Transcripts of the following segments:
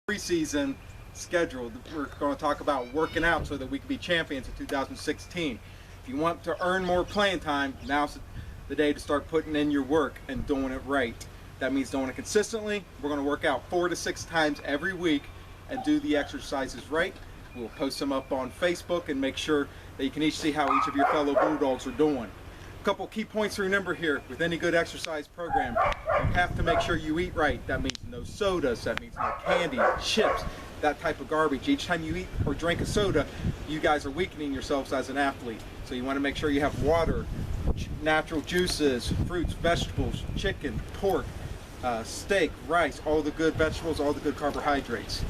preseason schedule. We're going to talk about working out so that we can be champions in 2016. If you want to earn more playing time, now's the day to start putting in your work and doing it right. That means doing it consistently. We're going to work out 4 to 6 times every week and do the exercises right. We'll post them up on Facebook and make sure that you can each see how each of your fellow Bulldogs are doing. A couple key points to remember here with any good exercise program. You have to make sure you eat right. That means no sodas, that means no candy, chips, that type of garbage. Each time you eat or drink a soda, you guys are weakening yourselves as an athlete. So you want to make sure you have water, natural juices, fruits, vegetables, chicken, pork, steak, rice, all the good vegetables, all the good carbohydrates.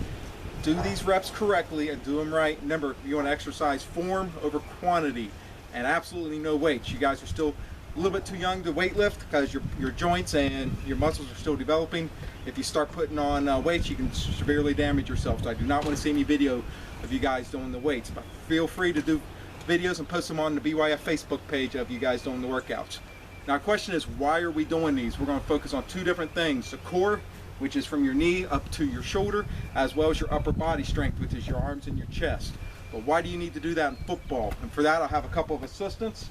Do these reps correctly and do them right. Remember, you want to exercise form over quantity and absolutely no weights. You guys are still a little bit too young to weight lift because your joints and your muscles are still developing. If you start putting on weights, you can severely damage yourself. So I do not want to see any video of you guys doing the weights, but feel free to do videos and post them on the BYF Facebook page of you guys doing the workouts. Now the question is, why are we doing these? We're going to focus on 2 different things. The core, which is from your knee up to your shoulder, as well as your upper body strength, which is your arms and your chest. But why do you need to do that in football? And for that, I'll have a couple of assistants.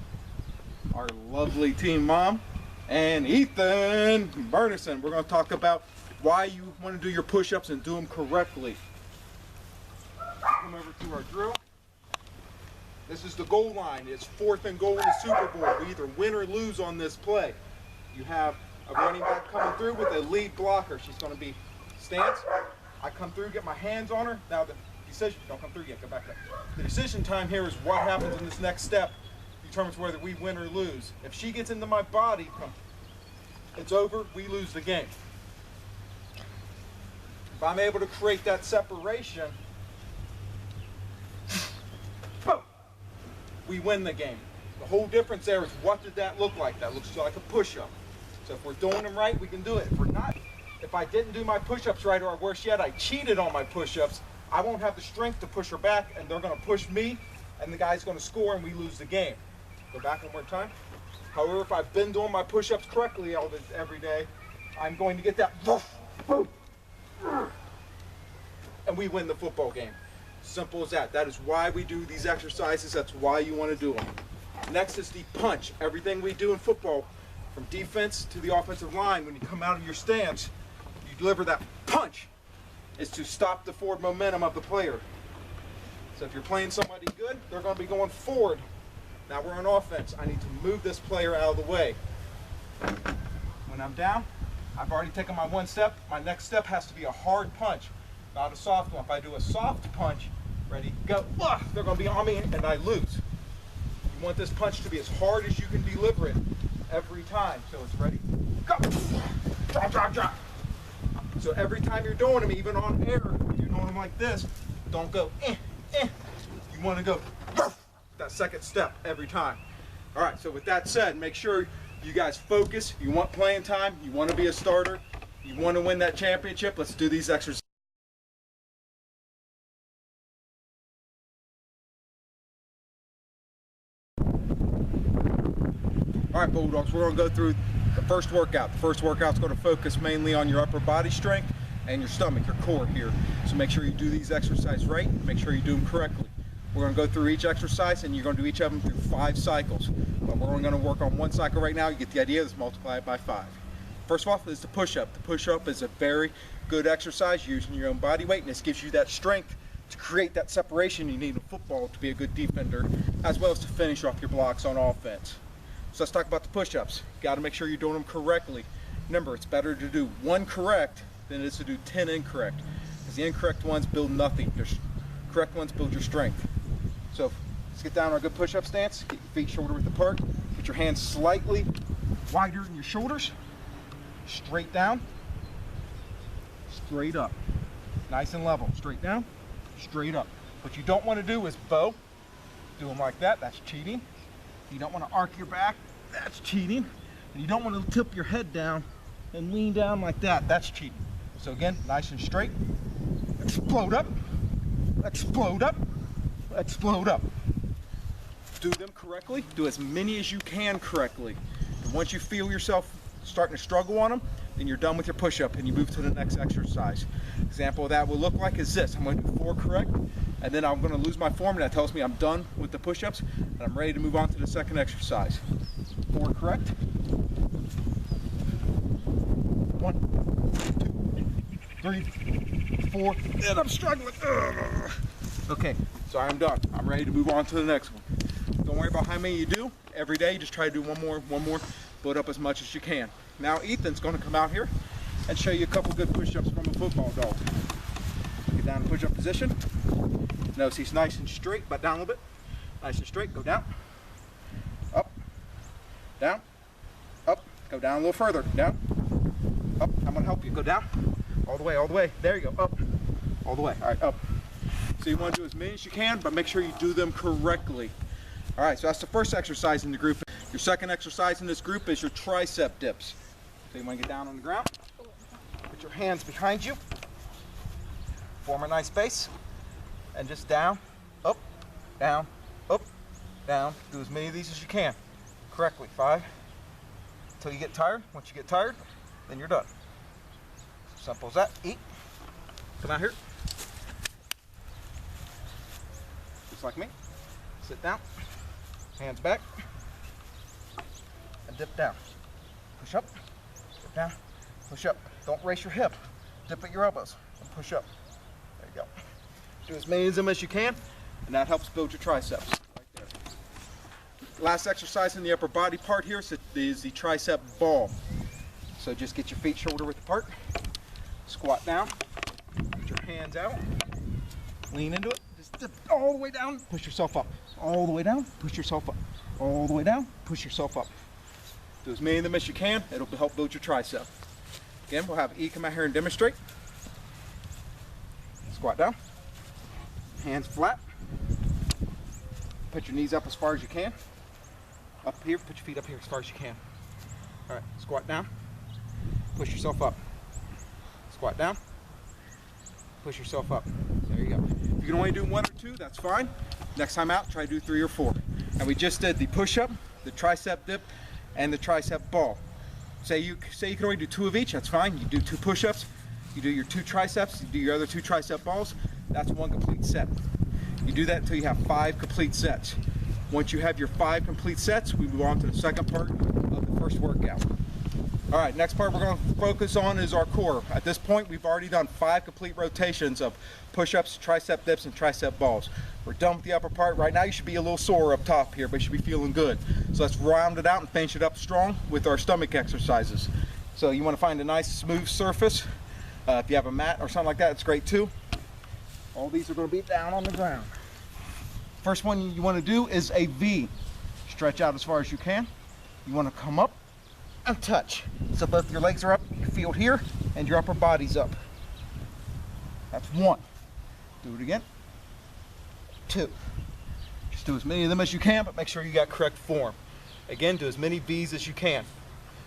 Our lovely team mom and Ethan Bernison. We're going to talk about why you want to do your push-ups and do them correctly. Come over to our drill. This is the goal line. It's 4th and goal in the Super Bowl. We either win or lose on this play. You have a running back coming through with a lead blocker. She's going to be stance. I come through, get my hands on her. Now the decision, don't come through yet, go back up. The decision time here is what happens in this next step determines whether we win or lose. If she gets into my body, it's over, we lose the game. If I'm able to create that separation, we win the game. The whole difference there is, what did that look like? That looks like a push-up. So if we're doing them right, we can do it. If we're not, if I didn't do my push-ups right, or worse yet, I cheated on my push-ups, I won't have the strength to push her back, and they're going to push me, and the guy's going to score, and we lose the game. Go back one more time. However, if I've been doing my push-ups correctly every day, I'm going to get that, and we win the football game. Simple as that. That is why we do these exercises. That's why you want to do them. Next is the punch. Everything we do in football, from defense to the offensive line, when you come out of your stance, you deliver that punch, is to stop the forward momentum of the player. So if you're playing somebody good, they're going to be going forward. Now we're on offense. I need to move this player out of the way. When I'm down, I've already taken my 1 step. My next step has to be a hard punch, not a soft one. If I do a soft punch, ready, go, they're going to be on me and I lose. You want this punch to be as hard as you can deliver it every time. So it's ready, go, drop, drop, drop. So every time you're doing them, even on air, if you're doing them like this, don't go, You want to go, that second step every time. All right, so with that said, make sure you guys focus. You want playing time, you want to be a starter, you want to win that championship. Let's do these exercises. All right, Bulldogs, we're going to go through the first workout. The first workout's going to focus mainly on your upper body strength and your stomach, your core here. So make sure you do these exercises right. Make sure you do them correctly. We're going to go through each exercise, and you're going to do each of them through 5 cycles. But we're only going to work on 1 cycle right now. You get the idea. Let's multiply it by 5. First of all is the push-up. The push-up is a very good exercise using your own body weight, and this gives you that strength to create that separation you need in football to be a good defender, as well as to finish off your blocks on offense. So let's talk about the push-ups. You got to make sure you're doing them correctly. Remember, it's better to do 1 correct than it is to do 10 incorrect, because the incorrect ones build nothing. Your correct ones build your strength. So let's get down on a good push-up stance. Get your feet shoulder width apart. Get your hands slightly wider than your shoulders. Straight down, straight up. Nice and level. Straight down, straight up. What you don't want to do is bow. Do them like that. That's cheating. You don't want to arc your back. That's cheating. And you don't want to tip your head down and lean down like that. That's cheating. So again, nice and straight. Explode up. Explode up. Explode up. Do them correctly. Do as many as you can correctly. And once you feel yourself starting to struggle on them, then you're done with your push-up and you move to the next exercise. Example of that will look like is this. I'm going to do 4 correct, and then I'm going to lose my form, and that tells me I'm done with the push-ups, and I'm ready to move on to the second exercise. 4 correct. 1, 2, 3, 4, and I'm struggling. Ugh. Okay, so I'm done. I'm ready to move on to the next one. Don't worry about how many you do. Every day, just try to do one more, build up as much as you can. Now Ethan's going to come out here and show you a couple good push-ups from a football dog. Get down in push-up position. Notice he's nice and straight, but down a little bit. Nice and straight, go down, up, down, up, go down a little further, down, up. I'm going to help you, go down, all the way, there you go, up, all the way, all right, up. So you want to do as many as you can, but make sure you do them correctly. All right, so that's the first exercise in the group. Your second exercise in this group is your tricep dips. So you want to get down on the ground, put your hands behind you, form a nice base, and just down, up, down, up, down. Do as many of these as you can correctly. 5 until you get tired. Once you get tired, then you're done. Simple as that. Eat. Come out here. Just like me. Sit down. Hands back. And dip down. Push up. Dip down. Push up. Don't raise your hip. Dip at your elbows and push up. There you go. Do as many of them as you can, and that helps build your triceps. Right there. Last exercise in the upper body part here is the tricep ball. So just get your feet shoulder width apart. Squat down. Put your hands out. Lean into it. Just dip all the way down. Push yourself up. All the way down. Push yourself up. All the way down. Push yourself up. Do as many of them as you can. It'll help build your tricep. Again, we'll have E come out here and demonstrate. Squat down. Hands flat. Put your knees up as far as you can. Up here, put your feet up here as far as you can. All right, squat down. Push yourself up. Squat down. Push yourself up. There you go. If you can only do 1 or 2, that's fine. Next time out, try to do 3 or 4. And we just did the push-up, the tricep dip, and the tricep ball. Say you can only do 2 of each, that's fine. You do 2 push-ups, you do your 2 triceps, you do your other 2 tricep balls. That's 1 complete set. You do that until you have 5 complete sets. Once you have your 5 complete sets, we move on to the second part of the first workout. All right, next part we're going to focus on is our core. At this point, we've already done 5 complete rotations of push-ups, tricep dips, and tricep balls. We're done with the upper part. Right now, you should be a little sore up top here, but you should be feeling good. So let's round it out and finish it up strong with our stomach exercises. So you want to find a nice smooth surface. If you have a mat or something like that, it's great too. All these are going to be down on the ground. First one you want to do is a V. Stretch out as far as you can. You want to come up and touch. So both your legs are up, your feet here, and your upper body's up. That's 1. Do it again. 2. Just do as many of them as you can, but make sure you got correct form. Again, do as many V's as you can.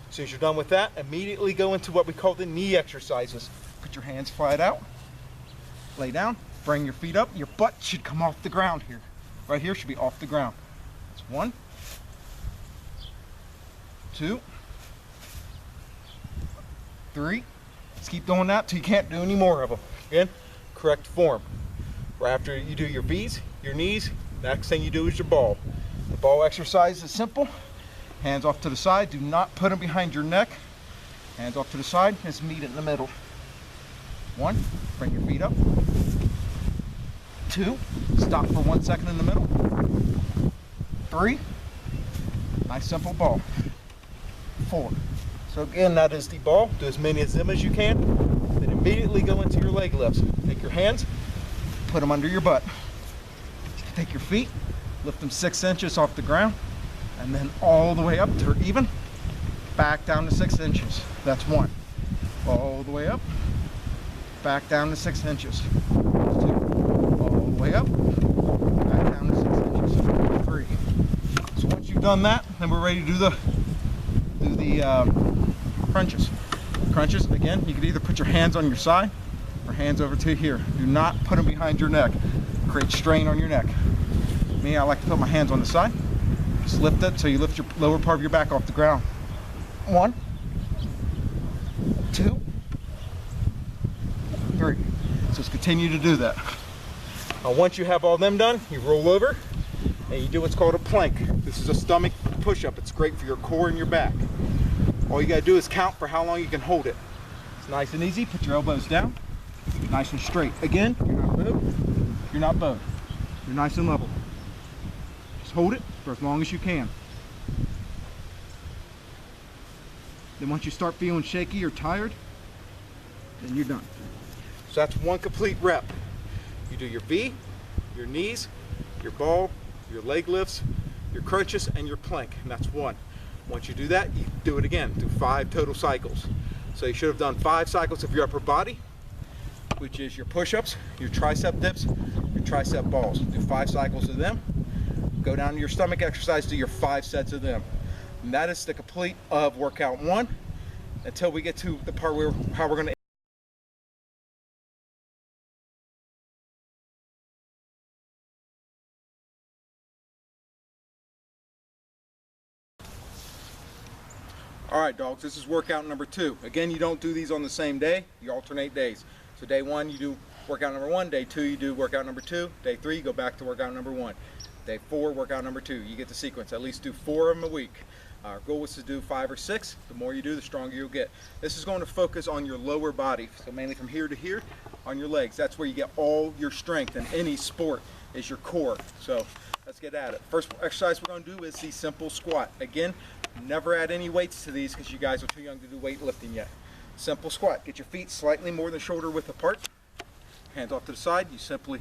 As soon as you're done with that, immediately go into what we call the knee exercises. Put your hands flat out. Lay down. Bring your feet up. Your butt should come off the ground here. Right here should be off the ground. That's 1, 2, 3. Let's keep doing that till you can't do any more of them. Again, correct form. Right after you do your V's, your knees, next thing you do is your ball. The ball exercise is simple. Hands off to the side. Do not put them behind your neck. Hands off to the side. Just meet it in the middle. 1. Bring your feet up. 2. Stop for 1 second in the middle. 3. Nice simple ball. 4. So again, that is the ball. Do as many of them as you can. Then immediately go into your leg lifts. Take your hands, put them under your butt. Take your feet, lift them 6 inches off the ground, and then all the way up to even, back down to 6 inches. That's 1. All the way up, back down to 6 inches. 2. All the way up, back down to 6 inches. 3. So once you've done that, then we're ready to do the crunches. Crunches, again, you can either put your hands on your side or hands over to here. Do not put them behind your neck. Create strain on your neck. Me, I like to put my hands on the side. Just lift it so you lift your lower part of your back off the ground. 1, 2, 3. So just continue to do that. Once you have all them done, you roll over and you do what's called a plank. This is a stomach push-up. It's great for your core and your back. All you gotta do is count for how long you can hold it. It's nice and easy. Put your elbows down, nice and straight. Again, you're not bowed. You're not bowed. You're nice and level. Just hold it for as long as you can. Then once you start feeling shaky or tired, then you're done. So that's one complete rep. You do your V, your knees, your ball, your leg lifts, your crunches, and your plank, and that's one. Once you do that, you do it again. Do 5 total cycles. So you should have done 5 cycles of your upper body, which is your push-ups, your tricep dips, your tricep balls. Do 5 cycles of them. Go down to your stomach exercise, do your 5 sets of them. And that is the complete of workout 1 until we get to the part where how we're going to. All right, dogs, this is workout number 2. Again, you don't do these on the same day, you alternate days. So day 1, you do workout number 1, day 2, you do workout number 2, day 3, you go back to workout number 1. Day 4, workout number 2. You get the sequence. At least do 4 of them a week. Our goal is to do 5 or 6. The more you do, the stronger you'll get. This is going to focus on your lower body, so mainly from here to here on your legs. That's where you get all your strength in any sport, is your core. So let's get at it. First exercise we're going to do is the simple squat. Again, never add any weights to these because you guys are too young to do weightlifting yet. Simple squat. Get your feet slightly more than shoulder width apart. Hands off to the side. You simply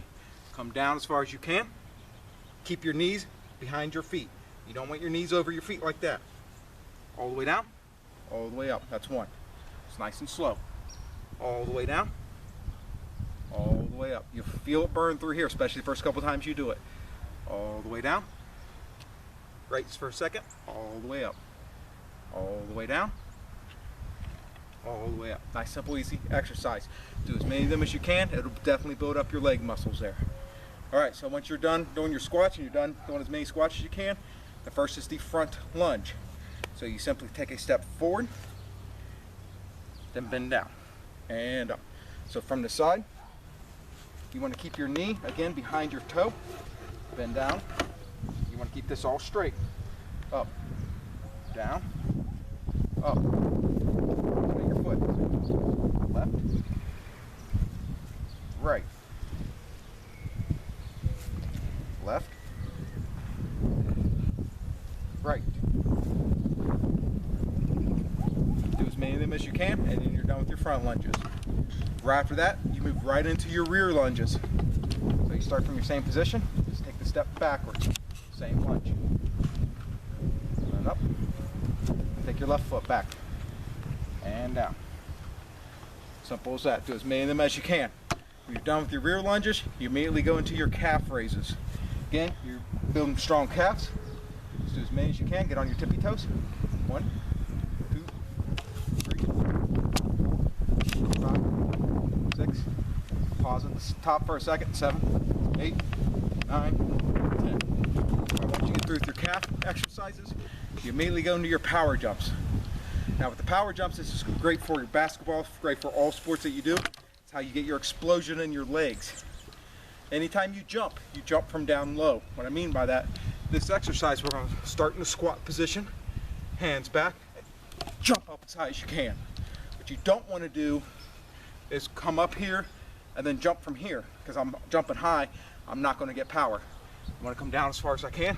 come down as far as you can. Keep your knees behind your feet. You don't want your knees over your feet like that. All the way down, all the way up. That's 1. It's nice and slow. All the way down, all the way up. You'll feel it burn through here, especially the first couple times you do it. All the way down. Right for a second. All the way up. All the way down. All the way up. Nice, simple, easy exercise. Do as many of them as you can. It'll definitely build up your leg muscles there. All right, so once you're done doing your squats and you're done doing as many squats as you can, the first is the front lunge. So you simply take a step forward, then bend down and up. So from the side, you want to keep your knee, again, behind your toe, bend down. You want to keep this all straight. Up, down, up. Rotate your foot. Left, right, left, right. Do as many of them as you can, and then you're done with your front lunges. Right after that, you move right into your rear lunges. So you start from your same position, just take the step backwards. Same lunge. And up. Take your left foot back. And down. Simple as that. Do as many of them as you can. When you're done with your rear lunges, you immediately go into your calf raises. Again, you're building strong calves. Just do as many as you can. Get on your tippy toes. 1, 2, 3, 4, 5, 6. Pause at the top for a second. 7, 8, 9, 10. Once you get through with your calf exercises, you immediately go into your power jumps. Now with the power jumps, this is great for your basketball, great for all sports that you do. It's how you get your explosion in your legs. Anytime you jump from down low. What I mean by that, this exercise, we're going to start in the squat position, hands back, jump up as high as you can. What you don't want to do is come up here and then jump from here, because I'm jumping high, I'm not going to get power. I want to come down as far as I can,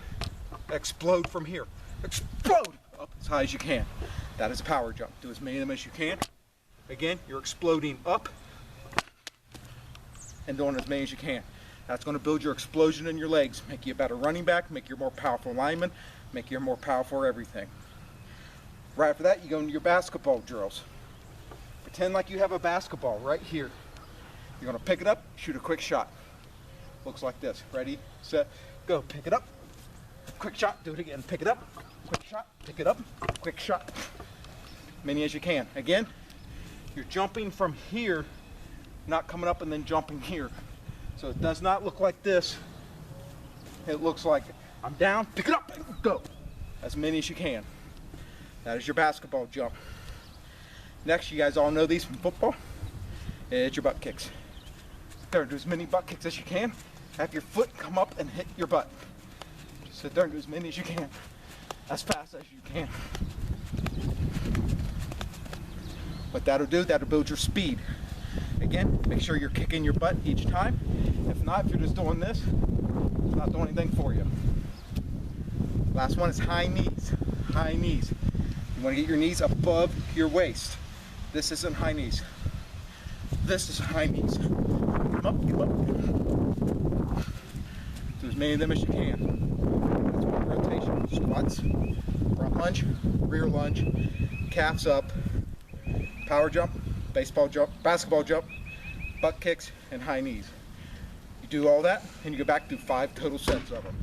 explode from here. Explode up as high as you can. That is a power jump. Do as many of them as you can. Again, you're exploding up and doing as many as you can. That's going to build your explosion in your legs, make you a better running back, make you a more powerful lineman, make you a more powerful everything. Right after that, you go into your basketball drills. Pretend like you have a basketball right here. You're going to pick it up, shoot a quick shot. Looks like this. Ready, set, go. Pick it up. Quick shot. Do it again. Pick it up. Quick shot. Pick it up. Quick shot. Many as you can. Again, you're jumping from here, not coming up and then jumping here. So it does not look like this. It looks like I'm down, pick it up, and go. As many as you can. That is your basketball jump. Next, you guys all know these from football. It's your butt kicks. there, do as many butt kicks as you can. Have your foot come up and hit your butt. Just sit there and do as many as you can, as fast as you can. What that'll do, that'll build your speed. Again, make sure you're kicking your butt each time. If not, if you're just doing this, it's not doing anything for you. Last one is high knees. High knees. You want to get your knees above your waist. This isn't high knees. This is high knees. Get them up, get them up. Do as many of them as you can. That's one rotation. Squats, front lunge, rear lunge, calves up, power jump, baseball jump, basketball jump, butt kicks, and high knees. You do all that, and you go back to 5 total sets of them.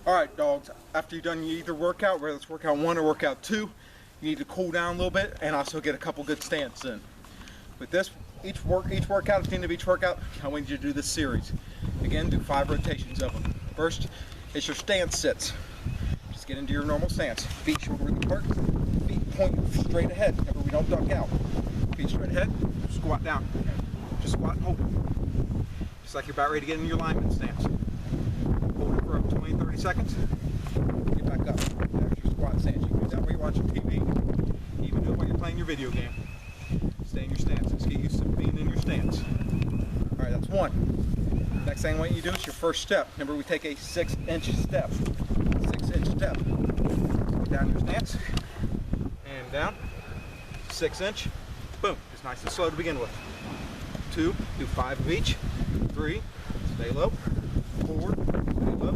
Alright, dogs, after you've done either workout, whether it's workout 1 or workout 2, you need to cool down a little bit and also get a couple good stance in. With this, each workout, at the end of each workout, I want you to do this series. Again, do 5 rotations of them. First is your stance sits. Just get into your normal stance. Feet shoulder width apart, feet point straight ahead. Remember, we don't duck out. Feet straight ahead, squat down. Just squat and hold it. Just like you're about ready to get in your lineman stance. Hold it for 20-30 seconds. Get back up. There's your squat stance. You can do that while you're watching TV. Even do it while you're playing your video game. Stay in your stance. Let's get used to being in your stance. Alright, that's one. Next thing I want you to do is your first step. Remember, we take a 6-inch step. 6-inch step. Get down your stance. And down. 6-inch. Boom. Just nice and slow to begin with. 2. Do 5 of each. 3. Stay low. 4. Stay low.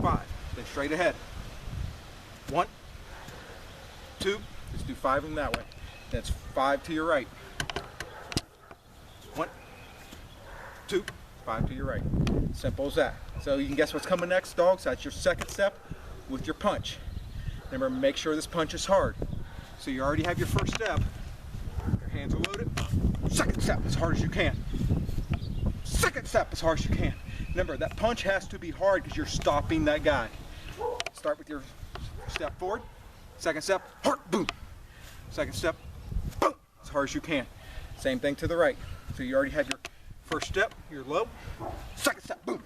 5. Then straight ahead. 1. 2. Just do 5 of them that way. That's 5 to your right. 1, 2, 5 to your right. Simple as that. So you can guess what's coming next, dogs. That's your second step with your punch. Remember, make sure this punch is hard. So you already have your first step. Your hands are loaded. Second step as hard as you can. Second step as hard as you can. Remember, that punch has to be hard because you're stopping that guy. Start with your step forward. Second step, hard, boom. Second step, boom, as hard as you can. Same thing to the right. So you already have your first step, you're low. Second step, boom.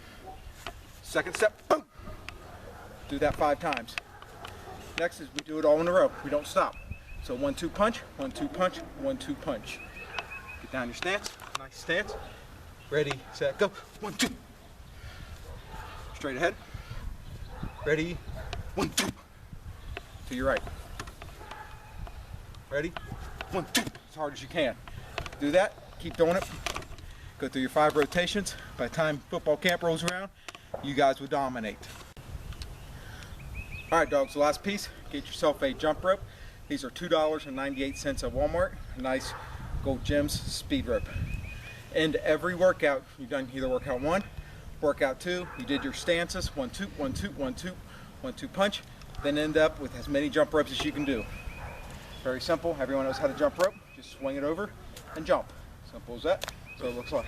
Second step, boom. Do that 5 times. Next is we do it all in a row. We don't stop. So 1, 2 punch, 1, 2 punch, 1, 2 punch. Get down your stance, nice stance. Ready, set, go. 1, 2. Straight ahead. Ready, 1, 2. To your right. Ready? 1, 2, as hard as you can. Do that, keep doing it. Go through your 5 rotations. By the time football camp rolls around, you guys will dominate. Alright, dogs, the last piece, get yourself a jump rope. These are $2.98 at Walmart. A nice Gold Gems speed rope. End every workout, you've done either workout 1, workout 2, you did your stances, 1, 2, 1, 2, 1, 2, 1, 2 punch, then end up with as many jump ropes as you can do. Very simple. Everyone knows how to jump rope. Just swing it over and jump. Simple as that. So it looks like.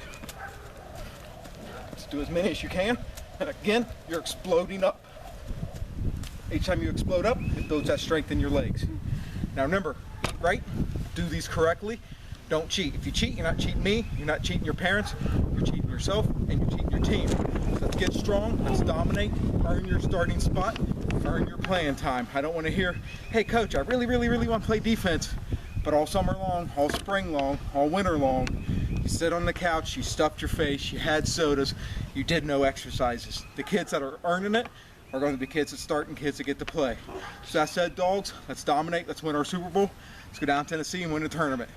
Let's do as many as you can. And again, you're exploding up. Each time you explode up, it builds that strength in your legs. Now remember, eat right, do these correctly. Don't cheat. If you cheat, you're not cheating me, you're not cheating your parents, you're cheating yourself, and you're cheating your team. So let's get strong, let's dominate, earn your starting spot, earn your playing time. I don't want to hear, hey coach, I really want to play defense, but all summer long, all spring long, all winter long, you sit on the couch, you stuffed your face, you had sodas, you did no exercises. The kids that are earning it are going to be kids that start and kids that get to play. So I said, dogs, let's dominate, let's win our Super Bowl, let's go down to Tennessee and win the tournament.